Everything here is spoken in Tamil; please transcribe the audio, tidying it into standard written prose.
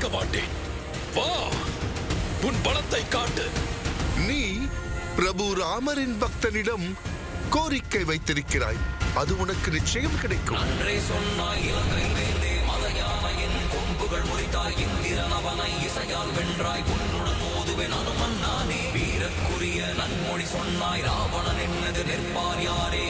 இருக்க மாட்டேன். வா, உன் பலத்தை காட்டு. நீ பிரபு ராமரின் பக்தனிடம் கோரிக்கை வைத்திருக்கிறாய். அது உனக்கு நிச்சயம் கிடைக்கும். அன்றே சொன்னாய் இலங்கை வேந்தே, மலையானையின் கொம்புகள் முறித்தாய், இந்திரன் அவனை இசையால் வென்றாய், உன்னுடன் மோதுவேன் அனுமன் நானே. வீரக்குரிய நன்மொழி சொன்னாய், ராவணன் என்னது நிற்பார் யாரே,